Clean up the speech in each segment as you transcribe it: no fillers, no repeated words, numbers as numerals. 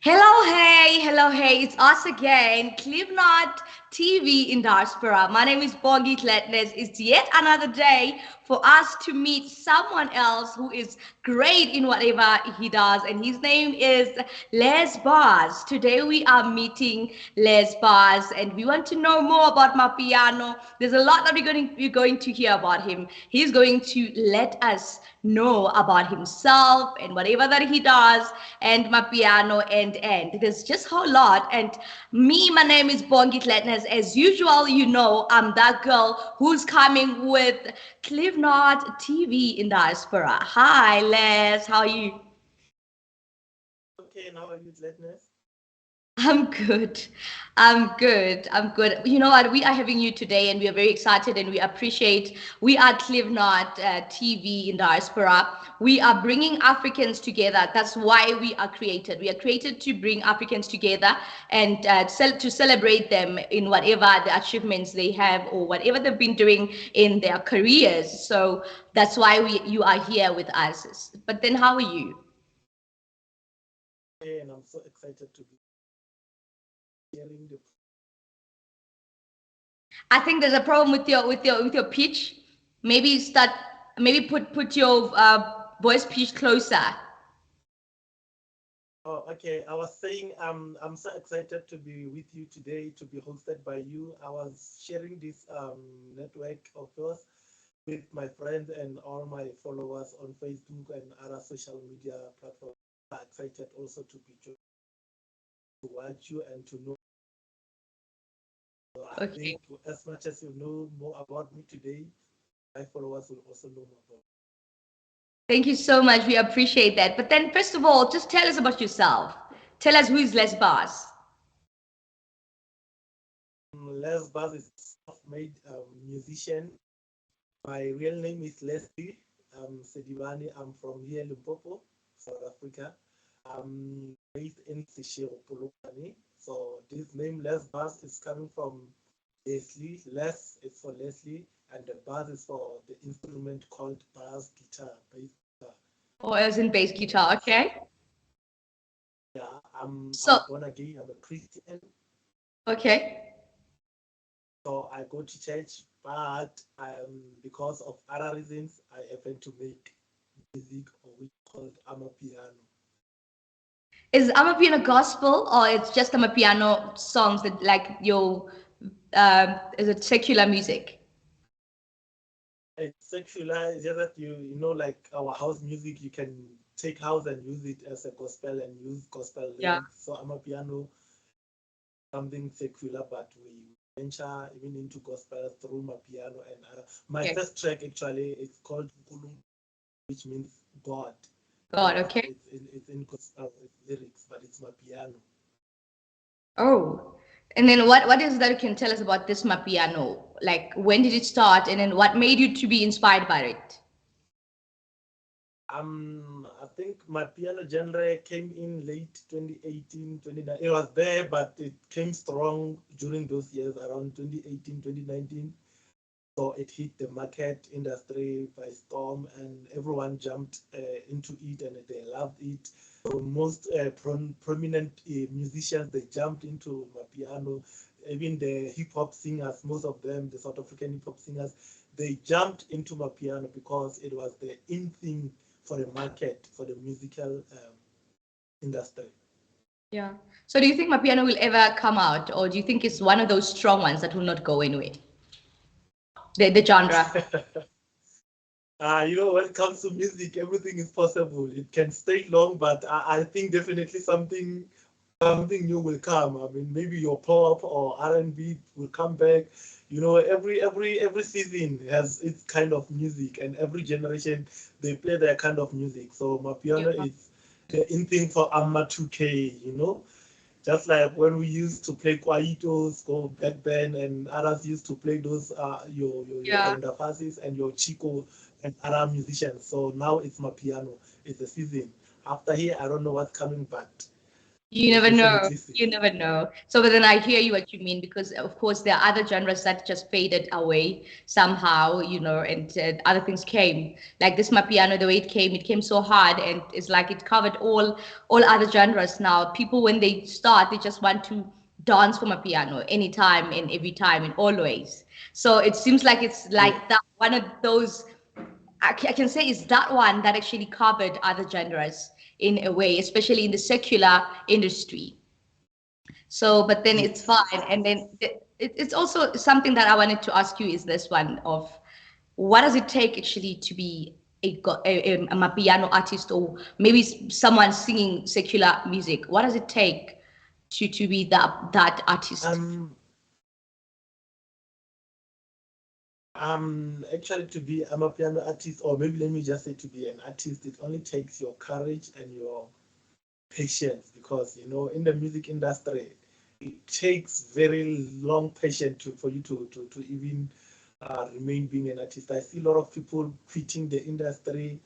Hello, hey, it's us again, Clipnot TV in diaspora. My name is Bongi Gladness. It's yet another day for us to meet someone else who is great in whatever he does, and his name is Lesbass. Today we are meeting Lesbass, and we want to know more about Mapiano. There's a lot that we're going to hear about him. He's going to let us know about himself and whatever that he does and my piano and there's just a whole lot. And my name is Bongi Gladness. As usual, I'm that girl who's coming with Clivnot TV in diaspora. Hi Les, how are you? Okay, now are you Gladness? I'm good. I'm good. I'm good. You know what? We are having you today, and we are very excited, and we appreciate. We are Clivnot TV in diaspora. We are bringing Africans together. That's why we are created. We are created to bring Africans together and to celebrate them in whatever the achievements they have or whatever they've been doing in their careers. So that's why you are here with us. But then, how are you? Okay, and I'm so excited to be sharing the. I think there's a problem with your pitch. Maybe start. Maybe put your voice pitch closer. Oh, okay. I was saying I'm so excited to be with you today, to be hosted by you. I was sharing this network of yours with my friends and all my followers on Facebook and other social media platforms. I'm excited also to be to watch you and to know. So I Okay. think as much as you know more about me today, my followers will also know more about. Thank you so much. We appreciate that. But then, first of all, just tell us about yourself. Tell us who is Les Bars. Lesbass is a self-made musician. My real name is Leslie Sedivani. I'm from here, Limpopo, South Africa. I'm based in Seshego, Polokwane. So this name Lesbass is coming from Leslie. Les is for Leslie, and the bass is for the instrument called bass guitar. Or as in bass guitar. So Okay. yeah, So I'm born again. I'm a Christian. okay. So I go to church, but because of other reasons, I happen to make music or we called amapiano. Is Amapiano gospel or it's just Amapiano songs that like your is it secular music? It's secular, it's just that you know, like our house music, you can take house and use it as a gospel and use gospel Yeah. lyrics. So amapiano, something secular, but we venture even into gospel through my piano and my Okay. first track actually is called Kulum, which means God. God. So Okay. it's in gospel lyrics, but it's my piano. Oh, and then what is that you can tell us about this Mapiano? Like when did it start, and then what made you to be inspired by it? I think my piano genre came in late 2018, 2019. It was there, but it came strong during those years around 2018, 2019. So it hit the market industry by storm, and everyone jumped into it, and they loved it. So most prominent musicians they jumped into my piano. Even the hip hop singers, most of them, the South African hip hop singers, they jumped into my piano because it was the in thing for the market for the musical industry. Yeah. So do you think Mapiano will ever come out, or do you think it's one of those strong ones that will not go anywhere? The genre. When it comes to music, everything is possible. It can stay long, but I think definitely something new will come. I mean, maybe your pop or R&B will come back. Every season has its kind of music, and every generation they play their kind of music. So my piano Yeah. is the in thing for Amma 2K. Just like when we used to play Kwaitos, go back then, and others used to play those your Yeah. Brenda Fassis and your Chico and other musicians. So now it's my piano. It's the season. After here, I don't know what's coming, but You I never know. definitely think. You never know. So, but then I hear you what you mean because, of course, there are other genres that just faded away somehow, and other things came. Like this Mapiano, the way it came so hard, and it's like it covered all other genres. Now, people when they start, they just want to dance for Mapiano anytime and every time and always. So it seems like it's Yeah. like that one of those. I can say is that one that actually covered other genres in a way, especially in the secular industry. So, but then it's Yes, yes, fine. And yes. then it's also something that I wanted to ask you is this one of what does it take actually to be a Mapiano artist or maybe someone singing secular music? What does it take to be that artist? Um, Actually, to be I'm a piano artist, or maybe let me just say to be an artist, it only takes your courage and your patience because in the music industry, it takes very long patience for you to even remain being an artist. I see a lot of people quitting the industry,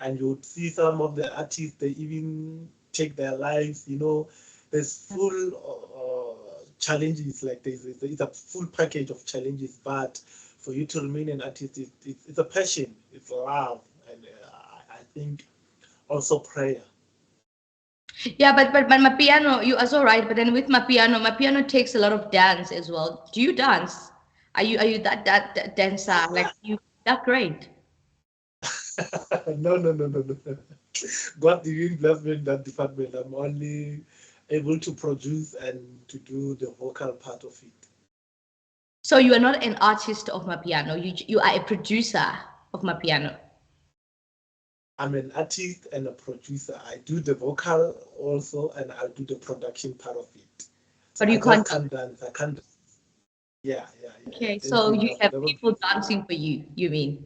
and you would see some of the artists they even take their lives. There's full challenges, like it's a full package of challenges, but for you to remain an artist, it's a passion, it's love, and I think also prayer. Yeah, but my piano, you are so right. But then with my piano takes a lot of dance as well. Do you dance? Are you that dancer? Like you that great? No, no, no, no, no. God didn't bless me in that department. I'm only able to produce and to do the vocal part of it. So you are not an artist of my piano. You are a producer of my piano. I'm an artist and a producer. I do the vocal also, and I do the production part of it. So But I you just can't. can't dance. I can't. Yeah, yeah, yeah, yeah. Okay, so Dancing, you I've have never people been. dancing for you. You mean?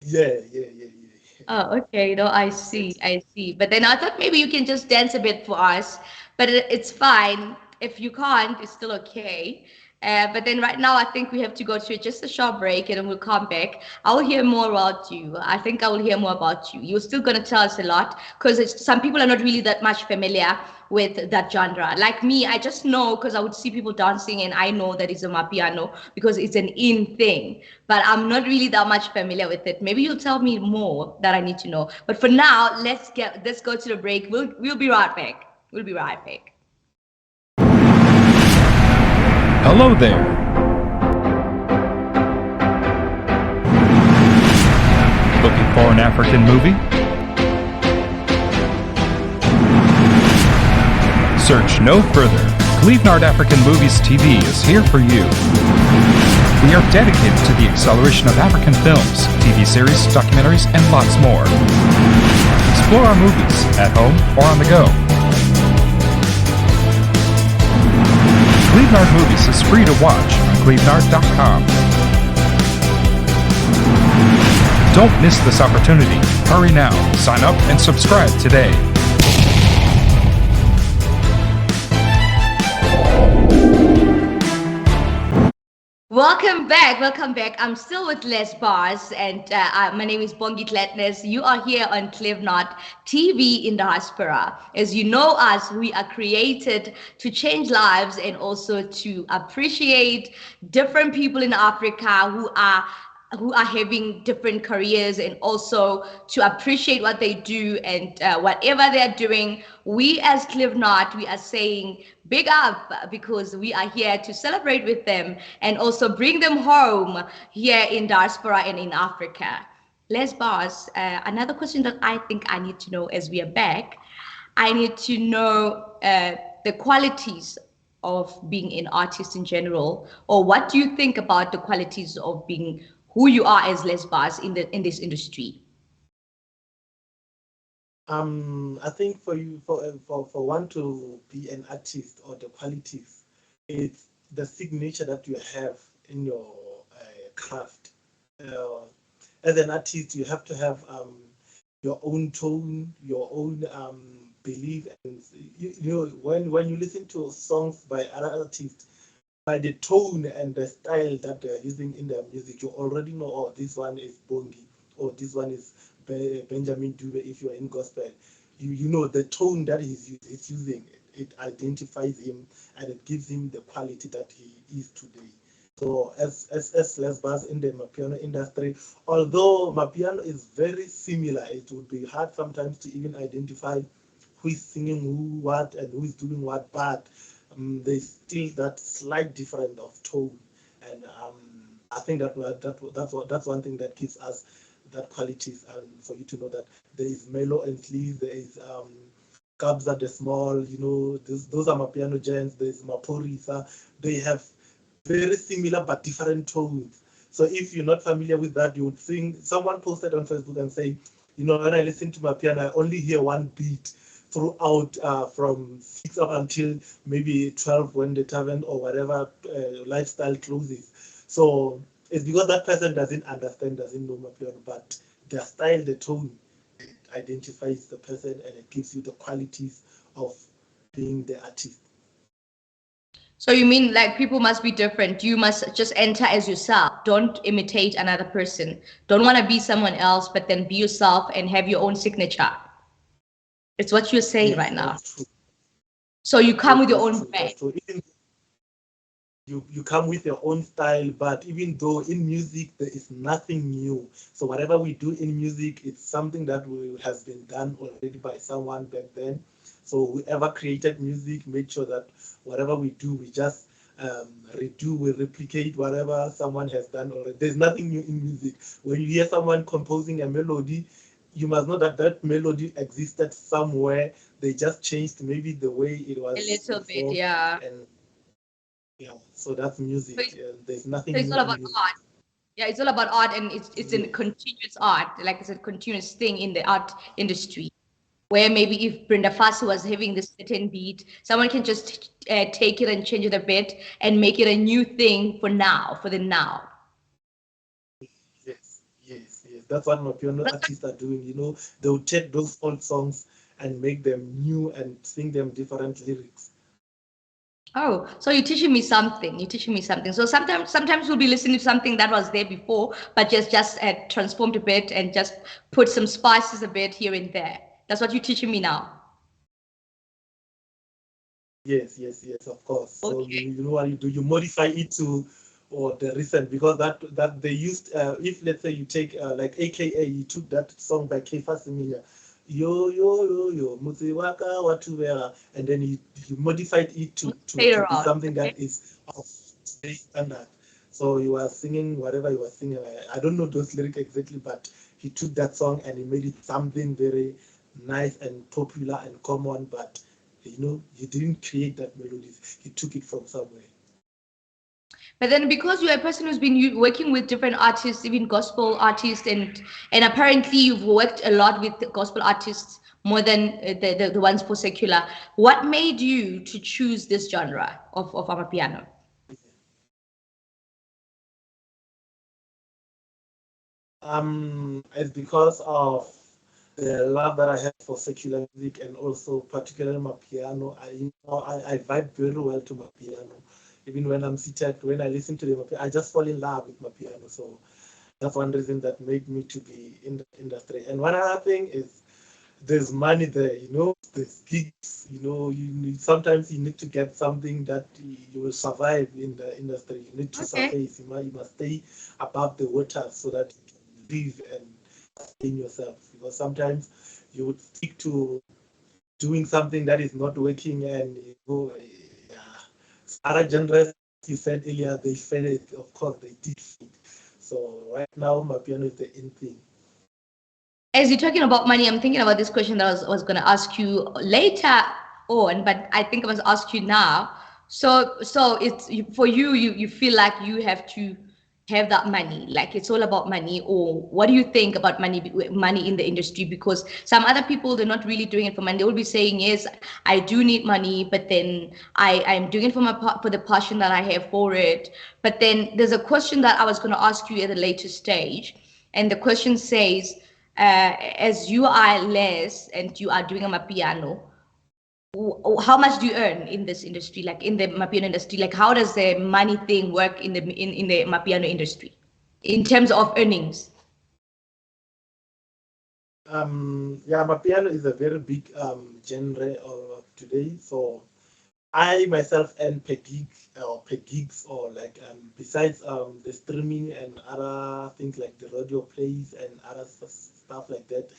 Yeah, yeah, yeah, yeah. Oh, okay. No, I see. Yes. I see. But then I thought maybe you can just dance a bit for us. But it's fine. If you can't, it's still okay. But then right now, I think we have to go to just a short break and then we'll come back. I will hear more about you. I think I will hear more about you. You're still going to tell us a lot because some people are not really that much familiar with that genre. Like me, I just know because I would see people dancing and I know that it's a mapiano because it's an in thing. But I'm not really that much familiar with it. Maybe you'll tell me more that I need to know. But for now, let's go to the break. We'll be right back. We'll be right back. Hello there. Looking for an African movie? Search no further. Clevenard African Movies TV is here for you. We are dedicated to the acceleration of African films, TV series, documentaries, and lots more. Explore our movies at home or on the go. Clevenard Movies is free to watch on clevenard.com. Don't miss this opportunity. Hurry now. Sign up and subscribe today. Welcome back. Welcome back. I'm still with Lesbass, and my name is Bongi Gladness. You are here on Clevenard TV in diaspora. As you know us, we are created to change lives and also to appreciate different people in Africa who are having different careers and also to appreciate what they do and whatever they're doing. We as Clive Knot, we are saying big up because we are here to celebrate with them and also bring them home here in diaspora and in Africa. Les Bars, another question that I think I need to know as we are back, I need to know the qualities of being an artist in general, or what do you think about the qualities of being who you are as lesbos in this industry? I think for you, for one to be an artist or the qualities, it's the signature that you have in your craft. Uh, as an artist, you have to have your own tone, your own belief, and when you listen to songs by other artists, by the tone and the style that they're using in their music, you already know, oh, this one is Bongi, or this one is Benjamin Dube if you're in gospel. you know the tone that it's using, it identifies him and it gives him the quality that he is today. So as Lesbass in the Mapiano industry, although Mapiano is very similar, it would be hard sometimes to even identify who is singing who what and who is doing what, but there's still that slight difference of tone, and I think that's one thing that gives us that qualities, and for you to know that there is Melo and Lee, there is Kabza the Small, those are Mapiano giants, there's Maporisa, they have very similar but different tones. So if you're not familiar with that, you would think someone posted on Facebook and say, when I listen to Mapiano, I only hear one beat throughout from 6 up until maybe 12 when the tavern or whatever lifestyle closes. So it's because that person doesn't understand, doesn't know Mapiano, but their style, the tone, it identifies the person and it gives you the qualities of being the artist. So you mean like people must be different. You must just enter as yourself. Don't imitate another person. Don't want to be someone else, but then be yourself and have your own signature. It's what you're saying right now. That's true. So you come with your That's own true. brand. That's true. You come with your own style, but even though in music there is nothing new, so whatever we do in music, it's something that has been done already by someone back then. So whoever created music made sure that whatever we do, we just redo, we replicate whatever someone has done already. There's nothing new in music. When you hear someone composing a melody, you must know that that melody existed somewhere. They just changed maybe the way it was A little bit, before, yeah. and yeah, so that's music. There's nothing So it's new all in about music. art. Yeah, it's all about art, and it's a Yeah. continuous art, like it's a continuous thing in the art industry. Where maybe if Brenda Fassie was having this certain beat, someone can just take it and change it a bit and make it a new thing for now, for the now. Yes. That's what my piano artists are doing. They'll take those old songs and make them new and sing them different lyrics. Oh, so you're teaching me something. You're teaching me something. So sometimes we'll be listening to something that was there before, but just transformed a bit and just put some spices a bit here and there. That's what you're teaching me now. Yes, of course. So Okay. you know what you do, you modify it to or the recent, because that they used if let's say you take like AKA, you took that song by Kefa Similia, yo Mutsi waka watu vera, and then you modified it to Later be on. something Okay. that is of today's standard. So you are singing whatever you were singing. I don't know those lyrics exactly, but he took that song and he made it something very nice and popular and common, but he didn't create that melody. He took it from somewhere. But then because you're a person who's been working with different artists, even gospel artists, and apparently you've worked a lot with gospel artists more than the ones for secular. What made you to choose this genre of amapiano? It's because of the love that I have for secular music and also particularly my piano. I vibe very well to my piano. Even when I'm seated, when I listen to the I just fall in love with my piano. So that's one reason that made me to be in the industry. And one other thing is there's money there, there's gigs, sometimes you need to get something that you will survive in the industry. You need to Okay. surface, you must stay above the water so that you can live and sustain yourself. Because sometimes you would stick to doing something that is not working, and yeah. Other genres you said earlier, they failed. Of course, they did fail. So right now, my piano is the in thing. As you're talking about money, I'm thinking about this question that I was going to ask you later on, but I think I must ask you now. So it's for you feel like you have to have that money, like it's all about money, or what do you think about money in the industry? Because some other people, they're not really doing it for money. They will be saying, yes, I do need money, but then I'm doing it for the passion that I have for it. But then there's a question that I was going to ask you at a later stage, and the question says, as you are less and you are doing a mapiano, how much do you earn in this industry, like in the mapiano industry? Like how does the money thing work in the mapiano industry in terms of earnings? Yeah, my piano is a very big genre of today. So I myself earn per gig or per gigs or like besides the streaming and other things like the radio plays and other stuff like that.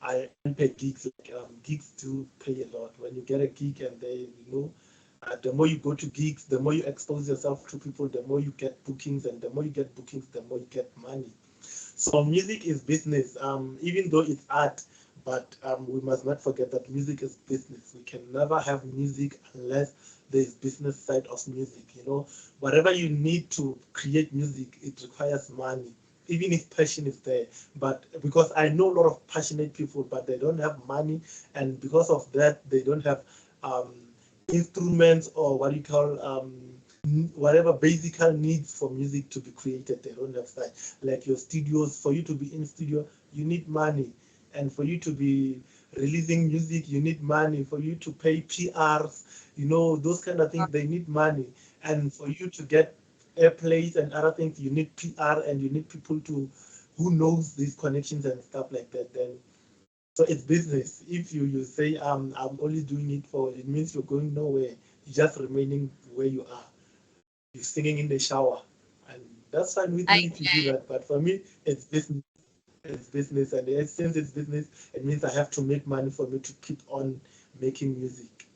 I earn per gigs. Like gigs do pay a lot. When you get a gig and they the more you go to gigs, the more you expose yourself to people, the more you get bookings, and the more you get bookings, the more you get money. So music is business, even though it's art, but we must not forget that music is business. We can never have music unless there's business side of music. Whatever you need to create music, it requires money, even if passion is there. But because I know a lot of passionate people, but they don't have money, and because of that, they don't have um, instruments or what you call whatever basic needs for music to be created. They don't have that. Like your studios, for you to be in studio, you need money, and for you to be releasing music, you need money. For you to pay PRs, those kind of things, they need money. And for you to get airplays and other things, you need PR, and you need people to who knows these connections and stuff like that. Then so it's business. If you say I'm only doing it for, it means you're going nowhere. You're just remaining where you are. You're singing in the shower, and that's fine with I me if you do that. But for me, it's business. It's business, and since it's business, it means I have to make money for me to keep on making music.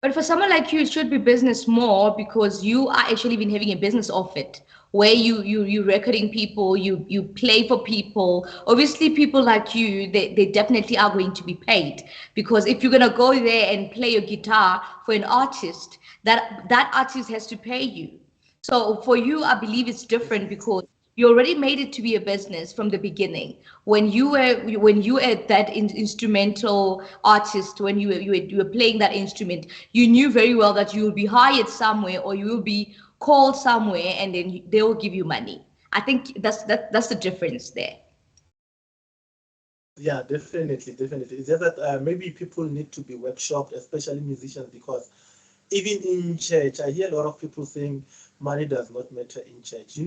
But for someone like you, it should be business more because you are actually been having a business of it, where you recording people, you play for people. Obviously, people like you, they definitely are going to be paid because if you're gonna go there and play your guitar for an artist, that artist has to pay you. So for you, I believe it's different Definitely. because you already made it to be a business from the beginning. When you were that instrumental artist, when you were playing that instrument, you knew very well that you will be hired somewhere or you will be called somewhere, and then they will give you money. I think that's the difference there. Yeah, definitely, definitely. It's just that maybe people need to be workshopped, especially musicians, because even in church, I hear a lot of people saying money does not matter in church.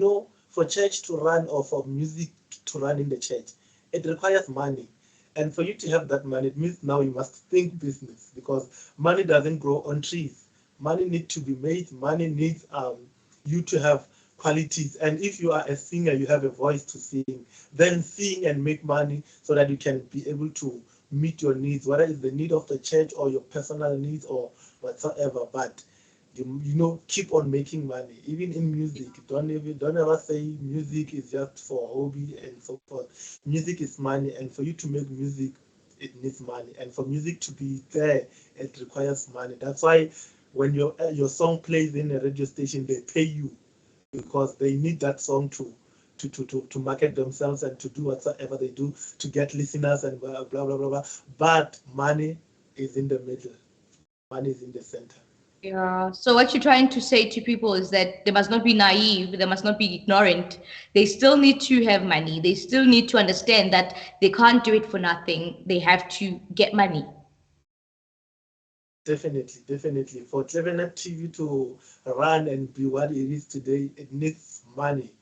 For church to run or for music to run in the church, it requires money. And for you to have that money, it means now you must think business because money doesn't grow on trees. Money needs to be made. Money needs you to have qualities. And if you are a singer, you have a voice to sing, then sing and make money so that you can be able to meet your needs, whether it's the need of the church or your personal needs or whatsoever. But keep on making money. Even in music, don't ever say music is just for hobby and so forth. Music is money, and for you to make music, it needs money. And for music to be there, it requires money. That's why when your song plays in a radio station, they pay you because they need that song to market themselves and to do whatsoever they do to get listeners and blah blah blah blah. Blah. But money is in the middle. Money is in the center. Yeah. So what you're trying to say to people is that they must not be naive, they must not be ignorant. They still need to have money. They still need to understand that they can't do it for nothing. They have to get money. Definitely, definitely. For Clevernet TV to run and be what it is today, it needs money.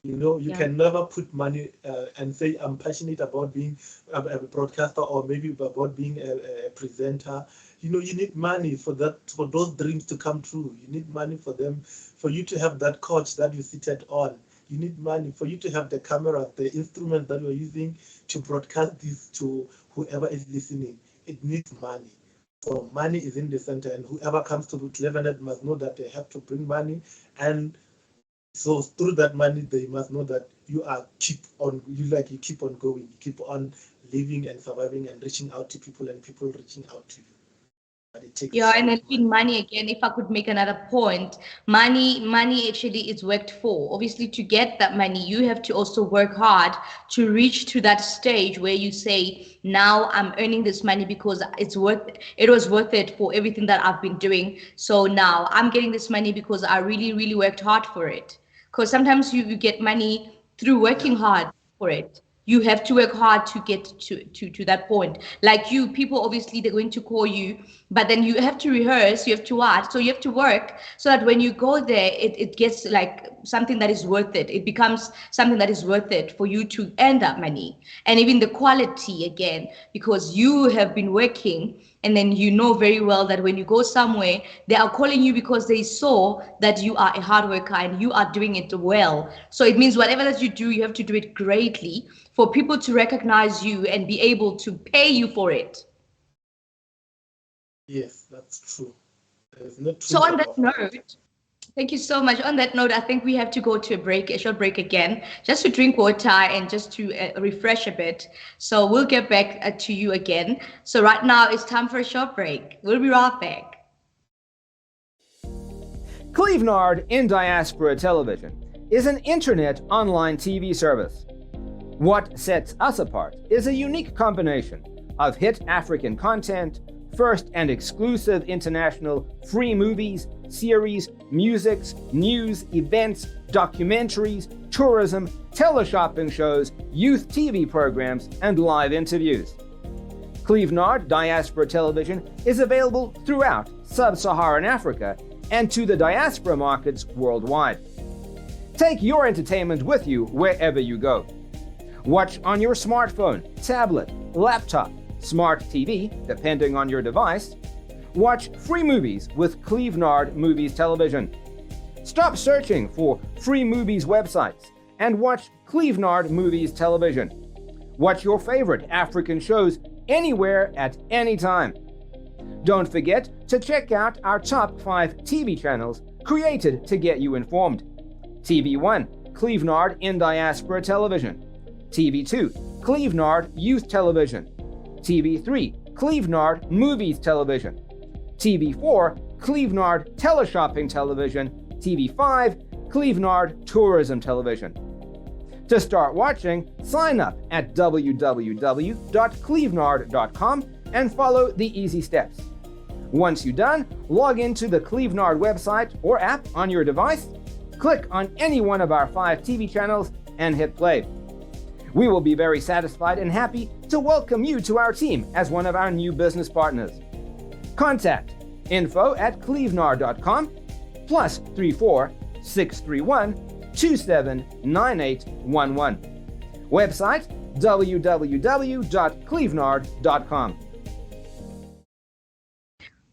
You Yeah. can never put money and say, I'm passionate about being a broadcaster or maybe about being a presenter. You need money for that, for those dreams to come true. You need money for them, for you to have that couch that you seated on. You need money for you to have the camera, the instruments that you're using to broadcast this to whoever is listening. It needs money. So money is in the center, and whoever comes to Clevernet must know that they have to bring money, and so through that money, they must know that you keep on going, you keep on living and surviving and reaching out to people, and people reaching out to you. But it Yeah, takes and with then in money. money again, if I could make another point, money actually is worked for. Obviously, to get that money, you have to also work hard to reach to that stage where you say, now I'm earning this money because it was worth it for everything that I've been doing. So now I'm getting this money because I really, really worked hard for it. Because sometimes you get money through Yeah, working hard for it. You have to work hard to get to that point. Like you, people obviously they're going to call you, but then you have to rehearse, you have to watch, so you have to work so that when you go there, it gets like something that is worth it. It becomes something that is worth it for you to earn that money. And even the quality again, because you have been working, and then you know very well that when you go somewhere, they are calling you because they saw that you are a hard worker and you are doing it well. So it means whatever that you do, you have to do it greatly for people to recognize you and be able to pay you for it. Yes, that's true. There's no So truth on that about that. note, thank you so much. On that note, I think we have to go to a break, a short break again, just to drink water and just to refresh a bit. So we'll get back to you again. So right now it's time for a short break. We'll be right back. Clevenard in Diaspora Television is an internet online TV service. What sets us apart is a unique combination of hit African content, first and exclusive international free movies, series, musics, news, events, documentaries, tourism, teleshopping shows, youth TV programs, and live interviews. Clevenard Diaspora Television is available throughout sub-Saharan Africa and to the diaspora markets worldwide. Take your entertainment with you wherever you go. Watch on your smartphone, tablet, laptop, smart TV, depending on your device. Watch free movies with Clevenard Movies Television. Stop searching for free movies websites and watch Clevenard Movies Television. Watch your favorite African shows anywhere at any time. Don't forget to check out our top 5 TV channels created to get you informed. TV1, Clevenard in Diaspora Television. TV2, Clevenard Youth Television. TV3, Clevenard Movies Television. TV4, Clevenard Teleshopping Television. TV5, Clevenard Tourism Television. To start watching, sign up at www.clevenard.com and follow the easy steps. Once you're done, log into the Clevenard website or app on your device, click on any one of our 5 TV channels, and hit play. We will be very satisfied and happy to welcome you to our team as one of our new business partners. Contact info@clevenard.com +34 631 279811. Website www.clevenard.com.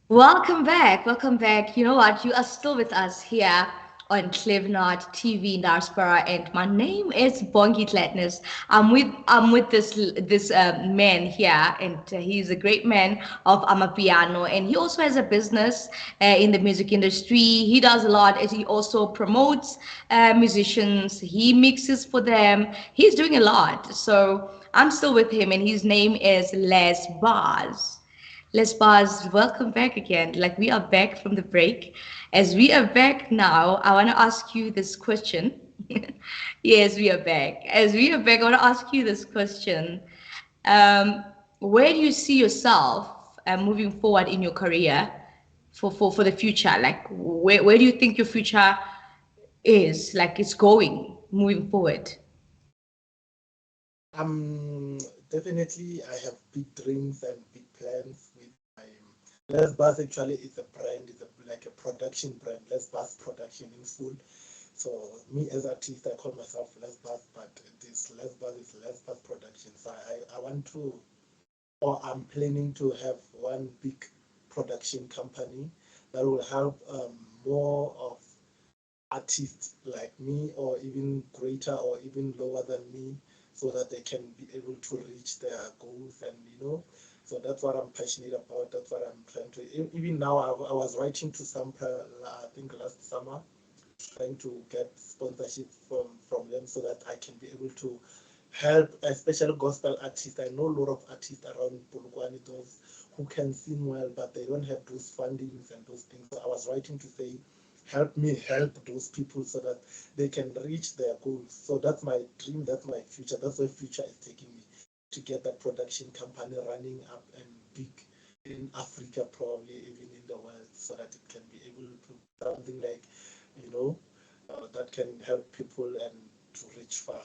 Welcome back. Welcome back. You know what? You are still with us here on Clevenard TV in Diaspora, and my name is Bongi Gladness. I'm with this man here, and he's a great man of Amapiano, and he also has a business in the music industry. He does a lot, and he also promotes musicians. He mixes for them. He's doing a lot. So I'm still with him, and his name is Lesbass. Lesbas, welcome back again. Like we are back from the break. As we are back now, I want to ask you this question. Yes, we are back. As we are back, I want to ask you this question. Um, where do you see yourself moving forward in your career for the future? Like, where do you think your future is? Like, it's going moving forward? Definitely, I have big dreams and big plans with my Lesbass. Actually, it's a brand. It's like a production brand. Lesbass Production in full. So me as artist, I call myself Lesbass, but this Lesbass is Lesbass Production. So I want to, or I'm planning to have one big production company that will help more of artists like me, or even greater or even lower than me, so that they can be able to reach their goals. And so that's what I'm passionate about. That's what I'm trying to. Even now, I was writing to some, I think last summer, trying to get sponsorship from them, so that I can be able to help, especially gospel artists. I know a lot of artists around Polokwane, those who can sing well, but they don't have those fundings and those things. So I was writing to say, help me help those people so that they can reach their goals. So that's my dream, that's my future, that's where future is taking me, to get that production company running up and big in Africa, probably even in the world, so that it can be able to something like, that can help people and to reach far.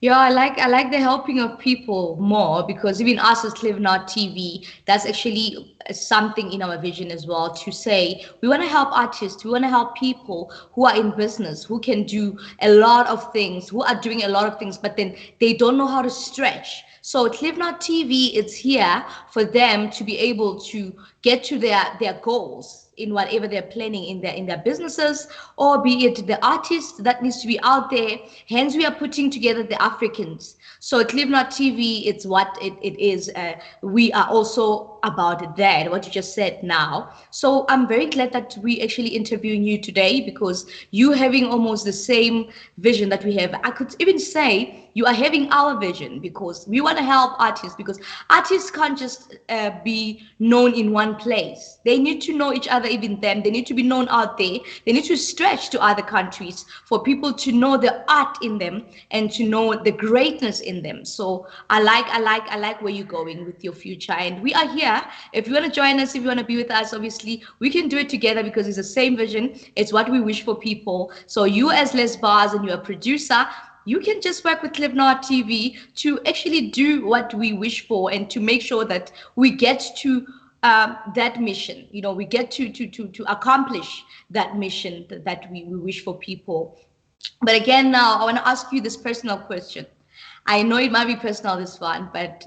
Yeah, I like the helping of people more because even us as Live Not TV, that's actually something in our vision as well to say we want to help artists, we want to help people who are in business, who can do a lot of things, who are doing a lot of things, but then they don't know how to stretch. So Live Not TV, it's here for them to be able to get to their goals in whatever they're planning in their businesses, or be it the artist that needs to be out there. Hence we are putting together the Africans. So at Live Not TV, it's what it is. We are also about that, what you just said now. So I'm very glad that we actually interviewing you today because you having almost the same vision that we have. I could even say you are having our vision because we want to help artists, because artists can't just be known in one place. They need to know each other, even them. They need to be known out there. They need to stretch to other countries for people to know the art in them and to know the greatness in them. So I like where you're going with your future. And we are here. If you want to join us, if you want to be with us, obviously we can do it together because it's the same vision. It's what we wish for people. So you as Lesbass and you're a producer, you can just work with Livnot TV to actually do what we wish for and to make sure that we get to that mission. You know, we get to accomplish that mission that we wish for people. But again, now I want to ask you this personal question. I know it might be personal, this one, but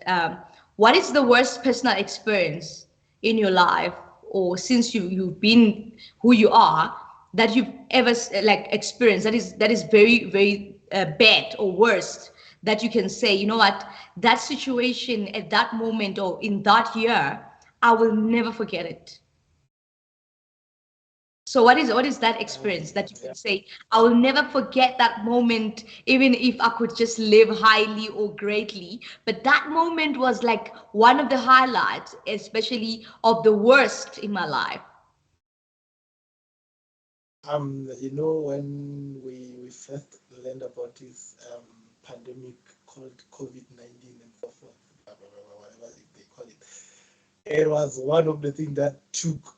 what is the worst personal experience in your life, or since you've been who you are, that you've ever like experienced that is very bad or worst, that you can say, you know what, that situation at that moment or in that year, I will never forget it. So what is that experience that you Yeah. can say, I will never forget that moment, even if I could just live highly or greatly. But that moment was like one of the highlights, especially of the worst in my life. When we first learned about this pandemic called COVID-19 and so forth, blah, blah, blah, whatever they call it, it was one of the things that took,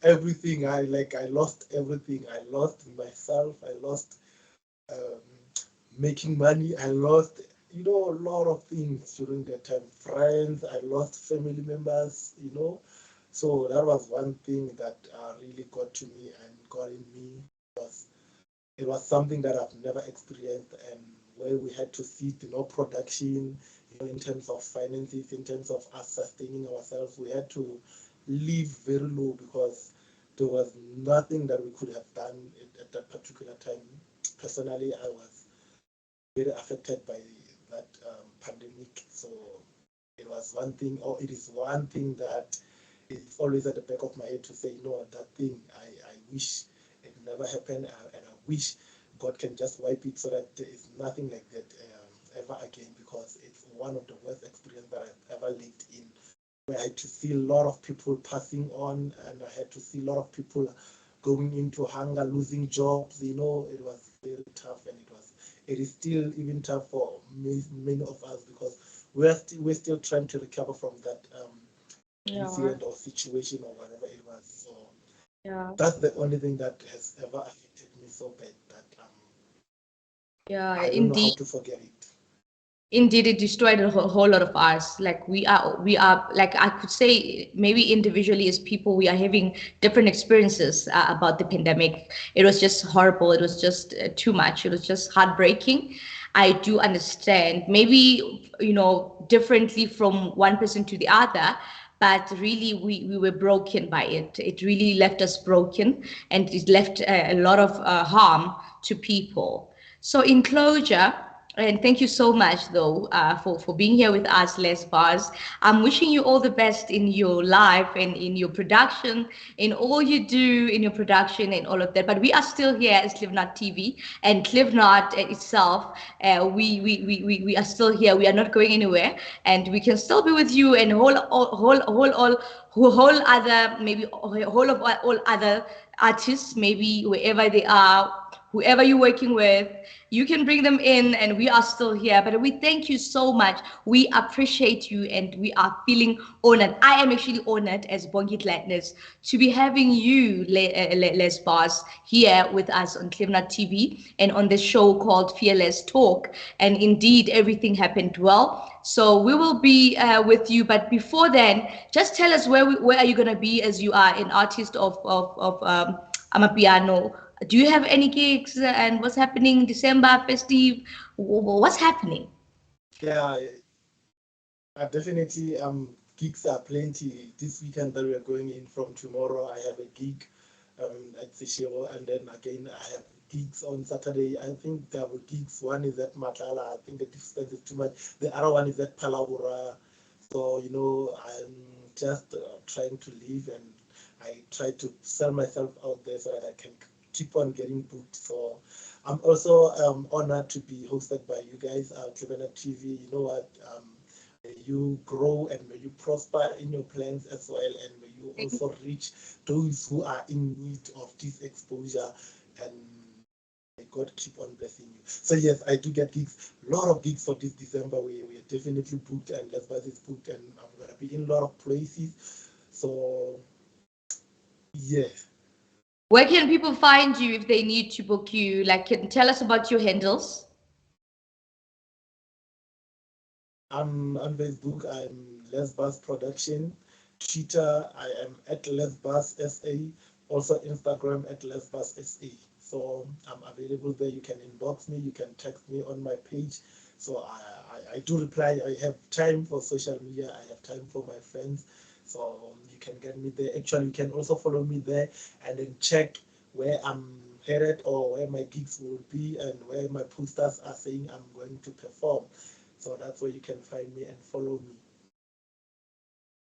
everything. I lost everything. I lost myself. I lost um, making money. I lost, a lot of things during that time. Friends. I lost family members. So that was one thing that really got to me and got in me. Was It was something that I've never experienced, and where we had to sit, production, in terms of finances, in terms of us sustaining ourselves, we had to live very low because there was nothing that we could have done at that particular time. Personally, I was very affected by that pandemic. So it was one thing, or it is one thing that is always at the back of my head to say, no, that thing, I wish it never happened, and I wish God can just wipe it so that there is nothing like that ever again, because it's one of the worst experiences that I've ever lived in, where I had to see a lot of people passing on, and I had to see a lot of people going into hunger, losing jobs. It was very tough, and it is still even tough for many of us, because we're still trying to recover from that Yeah, incident or situation or whatever it was. So yeah, that's the only thing that has ever affected me so bad that yeah, I don't know how indeed. to forget it. Indeed, it destroyed a whole lot of us. Like we are like I could say maybe individually as people we are having different experiences about the pandemic. It was just horrible. It was just too much. It was just heartbreaking. I do understand. Maybe differently from one person to the other, but really we were broken by it. It really left us broken, and it left a lot of harm to people. So in closure, and thank you so much, though, for being here with us, Les Bars. I'm wishing you all the best in your life and in your production, in all you do in your production and all of that. But we are still here as Livnot TV and Livnot itself. We are still here. We are not going anywhere, and we can still be with you and whole other maybe whole of all other artists, maybe wherever they are, whoever you're working with, you can bring them in and we are still here. But we thank you so much. We appreciate you and we are feeling honored. I am actually honored as Bongi Gladness to be having you, Lesbass, here with us on Cleveland TV and on the show called Fearless Talk. And indeed, everything happened well. So we will be with you. But before then, just tell us where are you going to be as you are an artist of Amapiano. Do you have any gigs and what's happening December festive? What's happening? Yeah, definitely. Gigs are plenty. This weekend that we are going in from tomorrow, I have a gig at the show, and then again I have gigs on Saturday. I think there were gigs. One is at Matala. I think the distance is too much. The other one is at Palabura. So I'm just trying to live, and I try to sell myself out there so that I can keep on getting booked. So I'm also honored to be hosted by you guys, Cleveland TV. You know what? May you grow and may you prosper in your plans as well, and may you also reach those who are in need of this exposure, and may God keep on blessing you. So yes, I do get gigs, a lot of gigs for this December. We are definitely booked, and Lesbass is booked, and I'm going to be in a lot of places. So yeah. Where can people find you if they need to book you? Like, can tell us about your handles? I'm on Facebook. I'm Lesbass Production. Twitter, I am at Lesbass SA. Also Instagram at Lesbass SA. So I'm available there. You can inbox me. You can text me on my page. So I do reply. I have time for social media. I have time for my friends. So you can get me there. Actually, you can also follow me there and then check where I'm headed or where my gigs will be and where my posters are saying I'm going to perform. So that's where you can find me and follow me.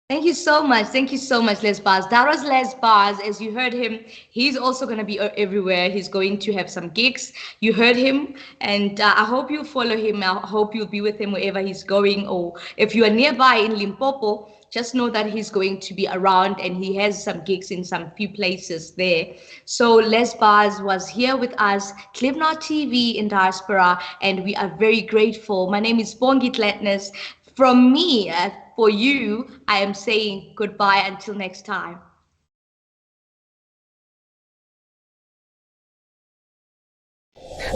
Thank you so much. Thank you so much, Lesbass. That was Lesbass. As you heard him, he's also going to be everywhere. He's going to have some gigs. You heard him, and I hope you follow him. I hope you'll be with him wherever he's going. Or if you are nearby in Limpopo, just know that he's going to be around and he has some gigs in some few places there. So Lesbass was here with us, Cleveland TV in diaspora, and we are very grateful. My name is Bongi Gladness. From me, for you, I am saying goodbye until next time.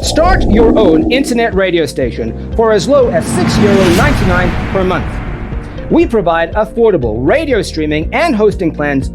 Start your own internet radio station for as low as €6.99 per month. We provide affordable radio streaming and hosting plans